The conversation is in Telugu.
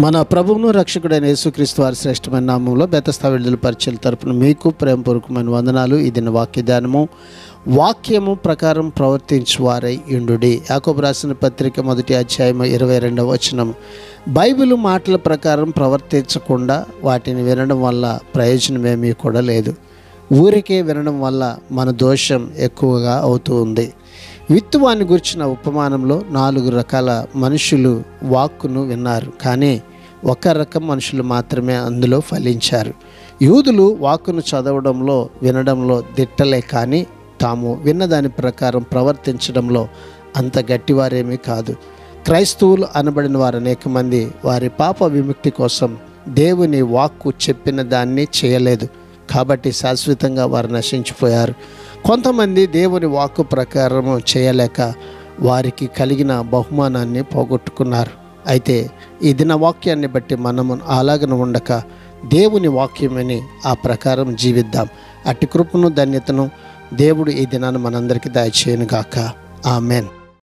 మన ప్రభువును రక్షకుడైన యేసుక్రీస్తు వారి శ్రేష్టమైన నామంలో బెతస్తా విడుదల పరిచయం తరపున మీకు ప్రేమపూర్వకమైన వందనాలు. ఇది వాక్య ధ్యానము. వాక్యము ప్రకారం ప్రవర్తించు వారై యుండుడి. యాకోబు రాసిన పత్రిక 1వ అధ్యాయం 22వ వచనం. బైబిల్ మాటల ప్రకారం ప్రవర్తించకుండా వాటిని వినడం వల్ల ప్రయోజనమేమీ కూడా లేదు. ఊరికే వినడం వల్ల మన దోషం ఎక్కువగా అవుతూ ఉంది. విత్తువాన్ని గురించిన ఉపమానంలో 4 రకాల మనుషులు వాక్కును విన్నారు, కానీ ఒక రకం మనుషులు మాత్రమే అందులో ఫలించారు. యూదులు వాక్కును చదవడంలో వినడంలో దిట్టలే, కానీ తాము విన్నదాని ప్రకారం ప్రవర్తించడంలో అంత గట్టివారేమీ కాదు. క్రైస్తవులు అనబడిన వారు అనేక మంది వారి పాప విముక్తి కోసం దేవుని వాక్కు చెప్పిన దాన్ని చేయలేదు, కాబట్టి శాశ్వతంగా వారు నశించిపోయారు. కొంతమంది దేవుని వాక్కు ప్రకారం చేయలేక వారికి కలిగిన బహుమానాన్ని పోగొట్టుకున్నారు. అయితే ఈ దిన వాక్యాన్ని బట్టి మనము అలాగన ఉండక దేవుని వాక్యమని ఆ ప్రకారం జీవిద్దాం. అట్టి కృపను ధన్యతను దేవుడు ఈ దినాన్ని మనందరికీ దయచేయును గాక. ఆమెన్.